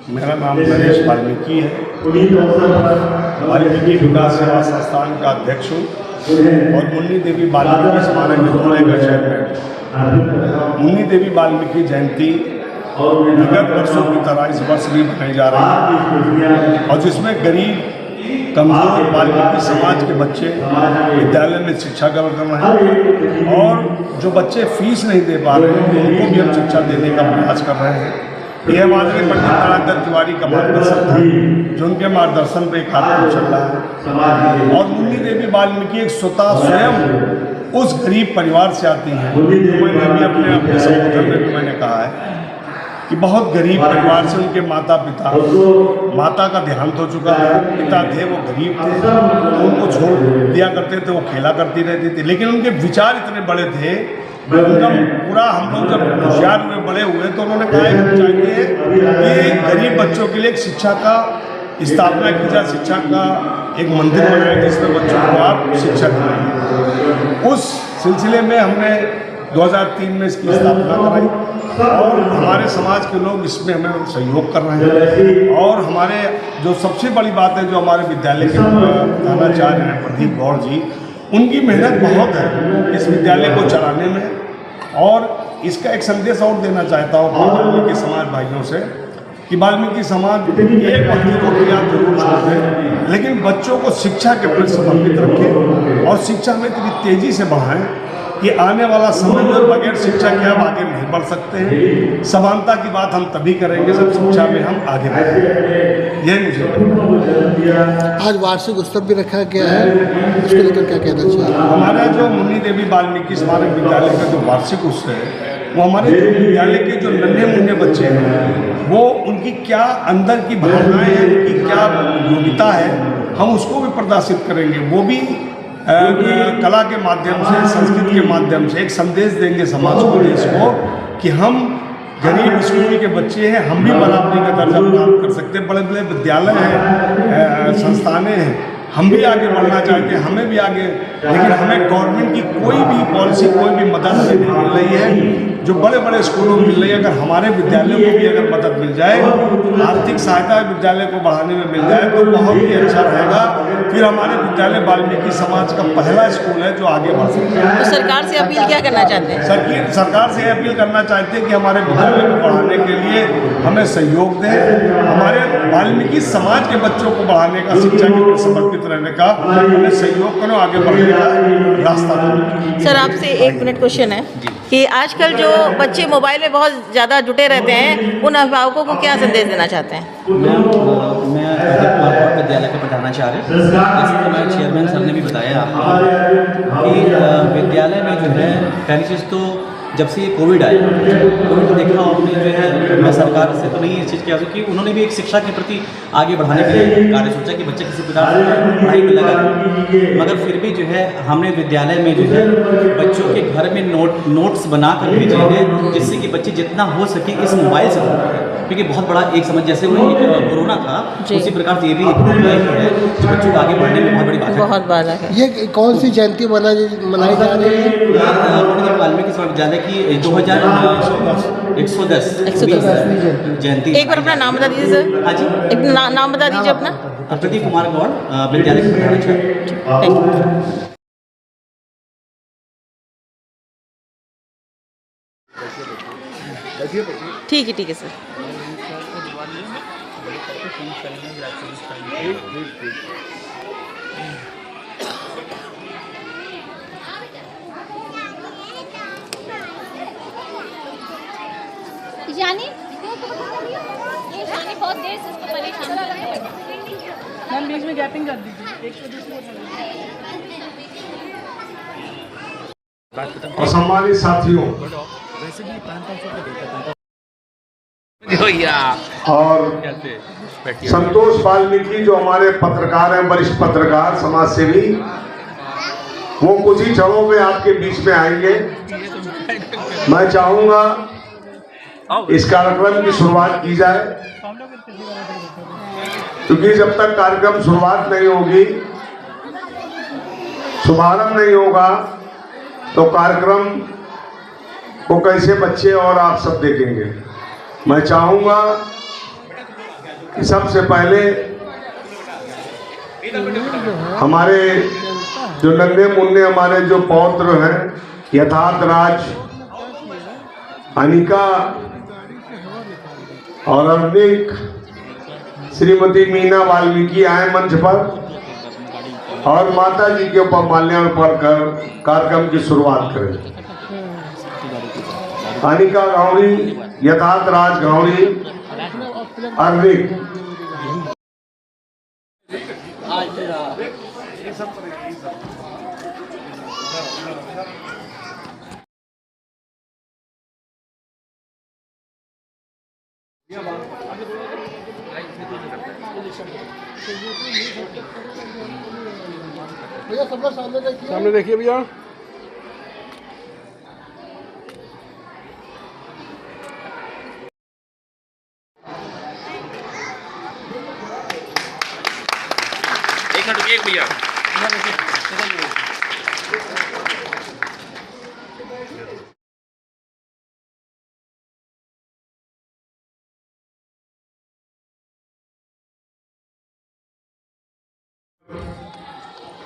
मेरा नाम नरेश वाल्मीकि है। वाल्मीकि विकास सेवा संस्थान का अध्यक्ष हूँ और मुन्नी देवी वाल्मीकि स्मारक विद्यालय का चेयरमैन। मुन्नी देवी वाल्मीकि जयंती विगत वर्षों की तरह इस वर्ष भी मनाई जा रही है और जिसमें गरीब कमजोर वाल्मीकि समाज के बच्चे विद्यालय में शिक्षा ग्रहण कर रहे हैं और जो बच्चे फीस नहीं दे पा रहे हैं उनको भी हम शिक्षा देने का प्रयास कर रहे हैं। यह माननीय पंडित नारायण तिवारी का मार्गदर्शन था, जो उनके मार्गदर्शन पे एक कार्यक्रम चल रहा है और मुन्नी देवी वाल्मीकि एक स्वयं उस गरीब परिवार से आती हैं। मैंने भी अपने संबोधन में भी मैंने कहा है कि बहुत गरीब परिवार से उनके माता का देहांत हो चुका था। पिता थे वो गरीब थे तो उनको छोड़ दिया करते थे, वो खेला करती रहती थी, लेकिन उनके विचार इतने बड़े थे। उनका पूरा हम लोग जब होशियार में बड़े हुए तो उन्होंने कहा कि चाहिए कि गरीब बच्चों के लिए एक शिक्षा का स्थापना की जाए, शिक्षा का एक मंदिर बनाए जिसमें बच्चों को आप शिक्षा दिलाएं। उस सिलसिले में हमने 2003 में इसकी स्थापना कराई और हमारे समाज के लोग इसमें हमें सहयोग कर रहे हैं। और हमारे जो सबसे बड़ी बात है, जो हमारे विद्यालय के प्रधानाचार्य हैं प्रदीप गौड़ जी, उनकी मेहनत बहुत है इस विद्यालय को चलाने में। और इसका एक संदेश और देना चाहता हूँ वाल्मीकि समाज भाइयों से कि वाल्मीकि समाज एक मंदिर को आप जरूर छोड़ दें, लेकिन बच्चों को शिक्षा के प्रति समर्पित रखें और शिक्षा में इतनी तेज़ी से बढ़ाएं कि आने वाला समय में बगैर शिक्षा के हम आगे नहीं बढ़ सकते हैं। समानता की बात हम तभी करेंगे जब शिक्षा में हम आगे बढ़ेंगे। यही मुझे आज वार्षिक उत्सव भी रखा गया है, इसको लेकर क्या कहना चाहिए? हमारा जो मुन्नी देवी वाल्मीकि स्मारक विद्यालय का जो वार्षिक उत्सव है वो हमारे विद्यालय के जो नन्हे मुन्ने बच्चे हैं वो उनकी क्या अंदर की भावनाएँ हैं, उनकी क्या योग्यता है, हम उसको भी प्रदर्शित करेंगे। वो भी कला के माध्यम से, संस्कृत के माध्यम से एक संदेश देंगे समाज को, देश को, कि हम गरीब स्कूल के बच्चे हैं, हम भी बराबरी का दर्जा प्राप्त कर सकते हैं। बड़े बड़े विद्यालय हैं, संस्थानें हैं, हम भी आगे बढ़ना चाहते हैं, हमें भी आगे, लेकिन हमें गवर्नमेंट की कोई भी पॉलिसी, कोई भी मदद नहीं मिल रही है जो बड़े बड़े स्कूलों में मिल रही है। अगर हमारे विद्यालयों को भी अगर मदद मिल जाए, आर्थिक सहायता विद्यालय को बढ़ाने में मिल जाए तो बहुत ही अच्छा रहेगा। फिर हमारे विद्यालय वाल्मीकि समाज का पहला स्कूल है जो आगे बढ़ सकता है। तो सरकार से अपील क्या करना चाहते हैं? सरकार से अपील करना चाहते हैं कि हमारे विद्यालय को बढ़ाने के लिए हमें सहयोग दें, हमारे वाल्मीकि समाज के बच्चों को बढ़ाने का, शिक्षा के प्रति समर्पित रहने का हमें सहयोग करो, आगे बढ़ने का रास्ता दो। सर आपसे 1 मिनट क्वेश्चन है कि आजकल जो बच्चे मोबाइल में बहुत ज़्यादा जुटे रहते हैं, उन अभिभावकों को क्या संदेश देना चाहते हैं? मैं विद्यालय का प्रधानाचार्य, जैसे हमारे चेयरमैन सर ने भी बताया आपको कि विद्यालय में जो है पहली चीज़ तो जब से ये कोविड आया, कोविड को देखा आपने जो है, मैं सरकार से तो नहीं इस चीज़ की कि उन्होंने भी एक शिक्षा के प्रति आगे बढ़ाने के लिए कार्य सोचा कि बच्चे किसी प्रकार से पढ़ाई में लगा, मगर फिर भी जो है हमने विद्यालय में जो है बच्चों के घर में नोट्स बना कर भेजे हैं, जिससे कि बच्चे जितना हो सके इस मोबाइल से दूर रहें, क्योंकि बहुत बड़ा एक समझ जैसे कोरोना था उसी प्रकार से ये भी एक मुद्दा ही है जो बच्चों को आगे बढ़ने में बहुत बड़ी बात है। ये कौन सी जयंती मनाई जा रही है? वाल्मीकि विद्यालय की 2110 जयंती। एक बार अपना नाम बता दीजिए सर। हाँ जी, एक नाम बता दीजिए अपना। प्रदीप कुमार गौड़, विद्यालय के प्रधानाचार्य। ठीक है सर। जानी बहुत देर से उसको परेशान कर रहे हैं। मैम बीच में गैपिंग कर दीजिए, एक से दूसरे और सम्मानित साथियों और संतोष वाल्मीकि जो हमारे पत्रकार हैं, वरिष्ठ पत्रकार, समाज सेवी, वो कुछ ही क्षणों में आपके बीच में आएंगे। मैं चाहूंगा इस कार्यक्रम की शुरुआत की जाए, क्योंकि जब तक कार्यक्रम शुरुआत नहीं होगी, शुभारंभ नहीं होगा, तो कार्यक्रम को कैसे बच्चे और आप सब देखेंगे। मैं चाहूँगा कि सबसे पहले हमारे जो नन्हे मुन्ने हमारे जो पौत्र हैं यथार्थ राज, अनिका और अर्निक, श्रीमती मीना वाल्मीकि आए मंच पर और माता जी के ऊपर माल्यार्पण कर कार्यक्रम की शुरुआत करें। अनिका गावड़ी, यथार्थ राज गावड़ी, अर्निक। भैया सबका सामने देखिए, सामने देखिए भैया। एक मिनट रुकिए भैया।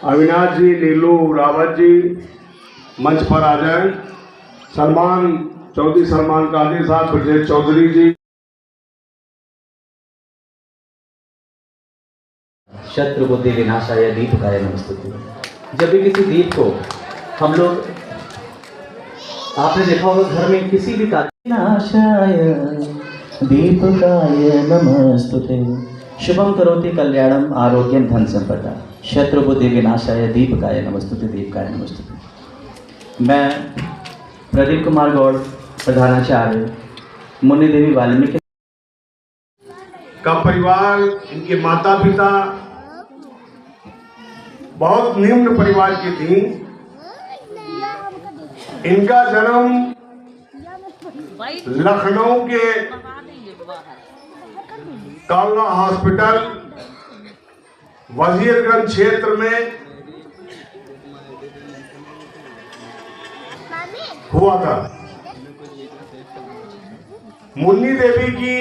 अविनाश जी, नीलू रावत जी मंच पर आ जाएं। सलमान चौधरी, सलमान कादिर साहब, ब्रजेश चौधरी जी। शत्रु बुद्धि विनाशाय दीपकाय नमस्तुते। जब भी किसी दीप को हम लोग, आपने देखा होगा घर में किसी भी विनाशाय दीपकाय नमस्तुते, शुभम करोति कल्याणम आरोग्यम धन संपदा, शत्रु बुद्धि विनाशाय दीपकाय नमस्तुते, दीपकाय नमस्तुते। मैं प्रदीप कुमार गौड़, प्रधानाचार्य, मुन्नी देवी वाल्मीकि का परिवार, इनके माता पिता बहुत निम्न परिवार की थी। इनका जन्म लखनऊ के कालना हॉस्पिटल वजीरगंज क्षेत्र में हुआ था। मुन्नी देवी की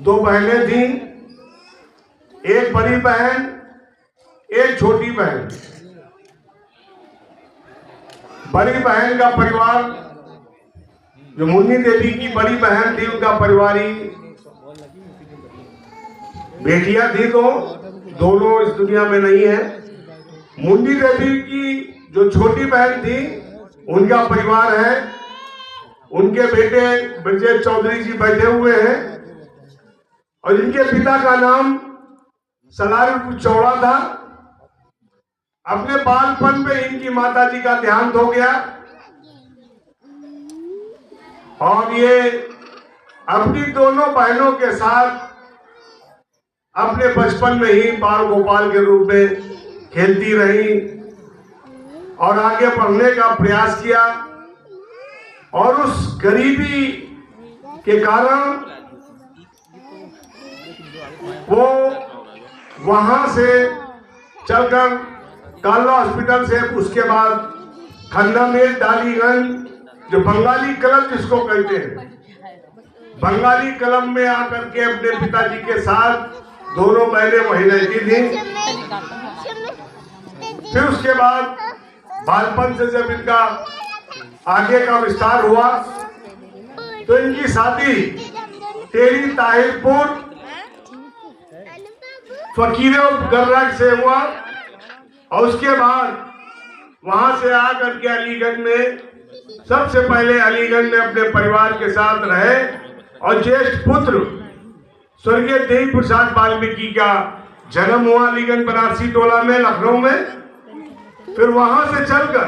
दो बहनें थीं, एक बड़ी बहन, एक छोटी बहन। बड़ी बहन का परिवार, जो मुन्नी देवी की बड़ी बहन थी, उनका परिवार ही बेटियां थी, तो दोनों इस दुनिया में नहीं है। मुन्नी देवी की जो छोटी बहन थी, उनका परिवार है, उनके बेटे ब्रजेश चौधरी जी बैठे हुए हैं और इनके पिता का नाम सलार चौड़ा था। अपने बालपन में इनकी माता जी का देहांत हो गया और ये अपनी दोनों बहनों के साथ अपने बचपन में ही बाल गोपाल के रूप में खेलती रही और आगे बढ़ने का प्रयास किया। और उस गरीबी के कारण वो वहां से चलकर कालना हॉस्पिटल से, उसके बाद खन्ना में डालीगंज, जो बंगाली क्लब जिसको कहते हैं, बंगाली क्लब में आकर के अपने पिताजी के साथ दोनों बहनें वहीं रहती थी। फिर उसके बाद बालपन से जब इनका आगे का विस्तार हुआ तो इनकी शादी टेरी ताहिरपुर फकीरों गर्रग से हुआ और उसके बाद वहां से आकर के अलीगंज में, सबसे पहले अलीगंज में अपने परिवार के साथ रहे और ज्येष्ठ पुत्र स्वर्गीय देवी प्रसाद वाल्मीकि का जन्म हुआ अलीगंज बनारसी टोला में, लखनऊ में। फिर वहां से चलकर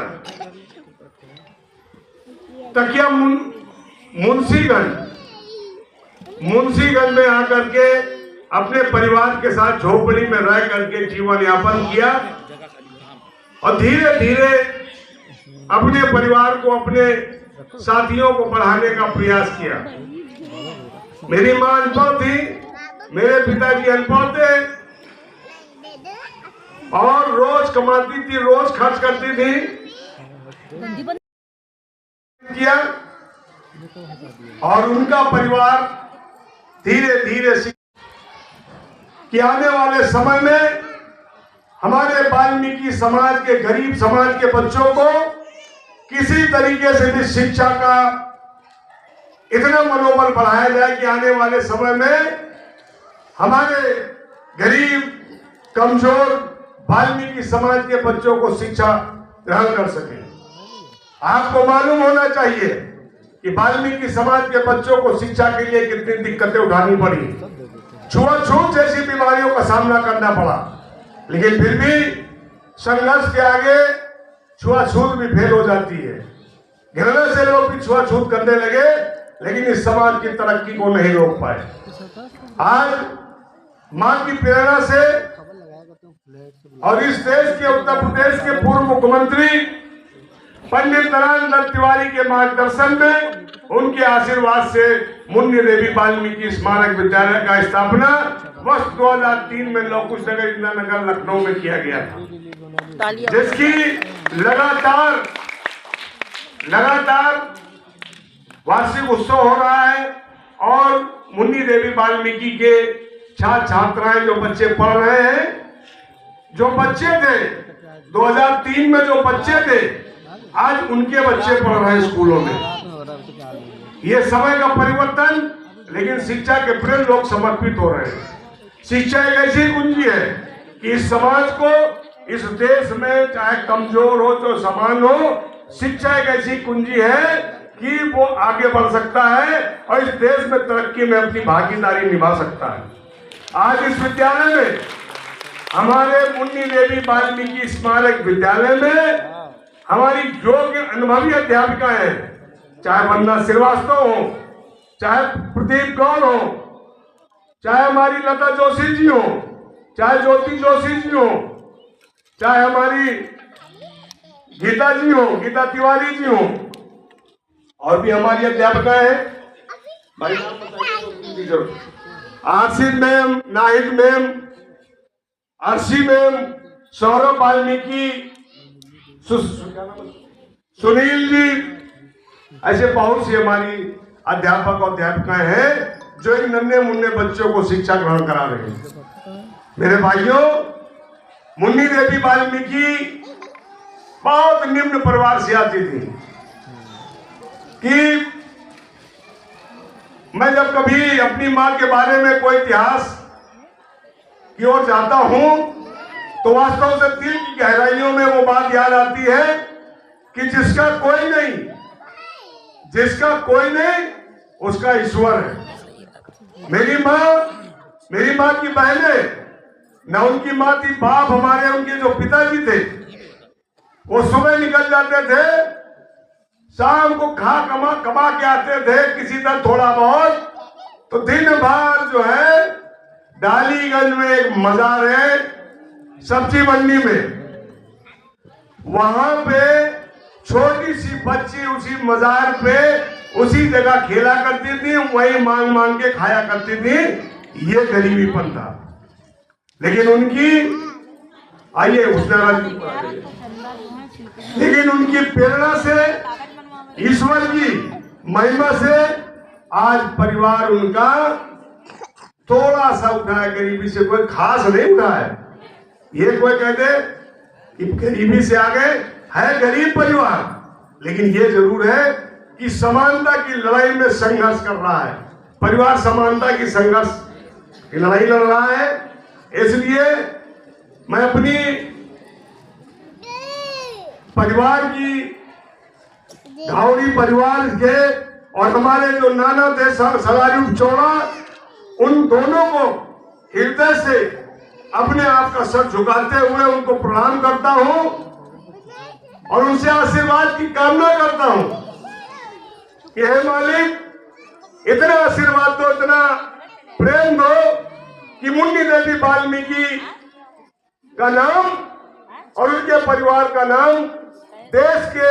तकिया मुंशीगंज में आकर के अपने परिवार के साथ झोपड़ी में रह करके जीवन यापन किया और धीरे धीरे अपने परिवार को, अपने साथियों को बढ़ाने का प्रयास किया। मेरी मां अनपढ़ थी, मेरे पिताजी अनपढ़ थे और रोज कमाती थी, रोज खर्च करती थी। किया और उनका परिवार धीरे धीरे कि आने वाले समय में हमारे वाल्मीकि समाज के, गरीब समाज के बच्चों को किसी तरीके से भी शिक्षा का इतना मनोबल बढ़ाया जाए कि आने वाले समय में हमारे गरीब कमजोर वाल्मीकि समाज के बच्चों को शिक्षा ग्रहण कर सके। आपको मालूम होना चाहिए कि वाल्मीकि समाज के बच्चों को शिक्षा के लिए कितनी दिक्कतें उठानी पड़ी, छुआछूत जैसी बीमारियों का सामना करना पड़ा, लेकिन फिर भी संघर्ष के आगे छुआछूत भी फेल हो जाती है। घृणा से लोग भी छुआछूत करने लगे, लेकिन इस समाज की तरक्की को नहीं रोक पाए। आज मां की प्रेरणा से और इस देश के, उत्तर प्रदेश के पूर्व मुख्यमंत्री पंडित नरेंद्र दत्त तिवारी के मार्गदर्शन में, उनके आशीर्वाद से मुन्नी देवी वाल्मीकि स्मारक विद्यालय का स्थापना वर्ष 2003 में लौकुश नगर, इंदिरा नगर, लखनऊ में किया गया था, जिसकी लगातार वार्षिक उत्सव हो रहा है। और मुन्नी देवी वाल्मीकि के छात्र छात्राएं, जो बच्चे पढ़ रहे हैं, जो बच्चे थे 2003 में, जो बच्चे थे, आज उनके बच्चे पढ़ रहे हैं स्कूलों में। ये समय का परिवर्तन, लेकिन शिक्षा के प्रति लोग समर्पित हो रहे हैं। शिक्षा एक ऐसी कुंजी है कि इस समाज को, इस देश में चाहे कमजोर हो तो समान हो, शिक्षा एक ऐसी कुंजी है कि वो आगे बढ़ सकता है और इस देश में तरक्की में अपनी भागीदारी निभा सकता है। आज इस विद्यालय में, हमारे मुन्नी देवी वाल्मीकि स्मारक विद्यालय में, हमारी योग्य अनुभवी अध्यापिका है, चाहे वंदना श्रीवास्तव हो, चाहे प्रदीप गौर हो, चाहे हमारी लता जोशी जी हो, चाहे ज्योति जोशी जी हो, चाहे हमारी गीता जी हो, गीता तिवारी जी हो, और भी हमारी अध्यापिका है, भाई RC ma'am, Nahid ma'am, Arshi ma'am, Saurabh Valmiki, Sunil ji, ऐसे बहुत सी हमारी अध्यापक और अध्यापिकाएं हैं जो इन नन्हे मुन्ने बच्चों को शिक्षा ग्रहण करा रहे हैं। मेरे भाइयों, मुन्नी देवी वाल्मीकि बहुत निम्न परिवार से आती थी कि मैं जब कभी अपनी मां के बारे में कोई इतिहास की ओर जाता हूं तो वास्तव से दिल की गहराइयों में वो बात याद आती है कि जिसका कोई नहीं उसका ईश्वर है। मेरी मां की बहनें, न उनकी मां थी, बाप हमारे, उनके जो पिताजी थे, वो सुबह निकल जाते थे, शाम को कमा के आते थे किसी तरह थोड़ा बहुत, तो दिन भर जो है डालीगंज में एक मजार है, सब्जी मंडी में, वहां पे छोटी सी बच्ची उसी मजार पे उसी जगह खेला करती थी, वही मांग मांग के खाया करती थी। ये गरीबीपन था, लेकिन उनकी लेकिन उनकी प्रेरणा से, ईश्वर की महिमा से आज परिवार उनका थोड़ा सा उठा है, गरीबी से कोई खास नहीं उठा है। ये कोई कहते कि गरीबी से आगे है गरीब परिवार, लेकिन ये जरूर है कि समानता की लड़ाई में संघर्ष कर रहा है परिवार, समानता की संघर्ष की लड़ाई लड़ रहा है। इसलिए मैं अपनी परिवार की, घावड़ी परिवार के और हमारे जो नाना थे सलारी चौड़ा, उन दोनों को हृदय से अपने आप का सर झुकाते हुए उनको प्रणाम करता हूं और उनसे आशीर्वाद की कामना करता हूं कि हे मालिक, इतना आशीर्वाद दो, इतना प्रेम दो कि मुन्नी देवी वाल्मीकि का नाम और उनके परिवार का नाम देश के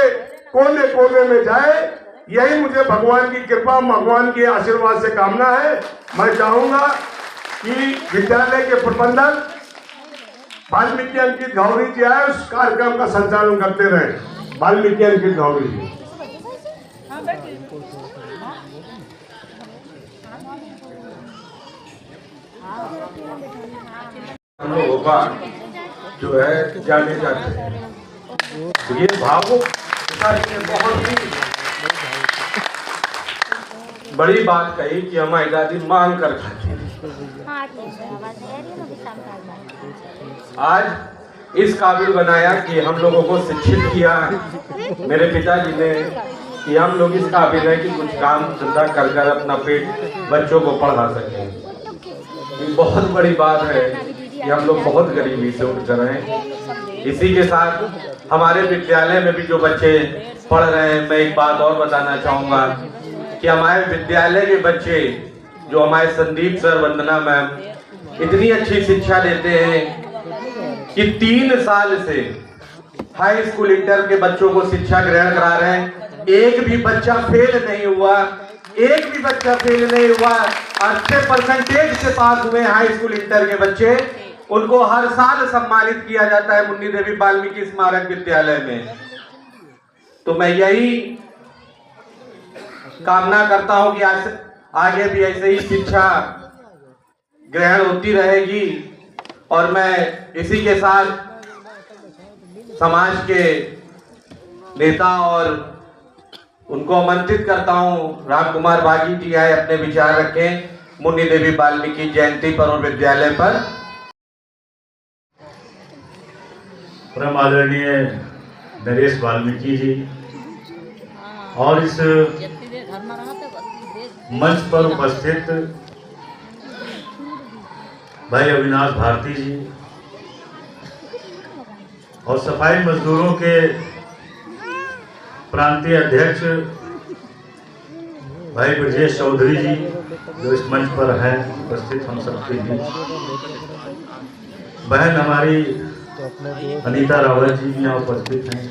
कोने कोने में जाए। यही मुझे भगवान की कृपा, भगवान के आशीर्वाद से कामना है। मैं चाहूंगा कि विद्यालय के प्रबंधक वाल्मीकि अंकित घावड़ी जी आए, उस कार्यक्रम का संचालन करते रहे। वाल्मीकि अंकित घावड़ी जी। हम लोगों का जो है जाने जाते हैं। तो ये भावुक बहुत ही बड़ी बात कही कि हमारी दादी मांग कर खाती है। आज इस काबिल बनाया कि हम लोगों को शिक्षित किया मेरे पिताजी ने कि हम लोग इस काबिल है कि कुछ काम धंधा कर कर अपना पेट बच्चों को पढ़ा सकें। ये बहुत बड़ी बात है कि हम लोग बहुत गरीबी से उठ कर हैं। इसी के साथ हमारे विद्यालय में भी जो बच्चे पढ़ रहे हैं, मैं एक बात और बताना चाहूँगा कि हमारे विद्यालय के बच्चे जो हमारे संदीप सर, वंदना मैम इतनी अच्छी शिक्षा देते हैं कि 3 साल से हाई स्कूल इंटर के बच्चों को शिक्षा ग्रहण करा रहे हैं। एक भी बच्चा फेल नहीं हुआ, एक भी बच्चा फेल नहीं हुआ। अच्छे परसेंटेज से पास हुए हाई स्कूल इंटर के बच्चे, उनको हर साल सम्मानित किया जाता है मुन्नी देवी वाल्मीकि स्मारक विद्यालय में। तो मैं यही कामना करता हूं कि आगे भी ऐसे ही शिक्षा ग्रहण होती रहेगी। और मैं इसी के साथ समाज के नेता और उनको आमंत्रित करता हूं, राम कुमार बागी जी आए अपने विचार रखें मुन्नी देवी वाल्मीकि जयंती पर और विद्यालय पर। परम आदरणीय नरेश वाल्मीकि जी और इस मंच पर उपस्थित भाई अविनाश भारती जी और सफाई मजदूरों के प्रांतीय अध्यक्ष भाई ब्रजेश चौधरी जी जो इस मंच पर हैं उपस्थित हम सबके बीच, बहन हमारी अनीता रावत जी भी यहाँ उपस्थित हैं।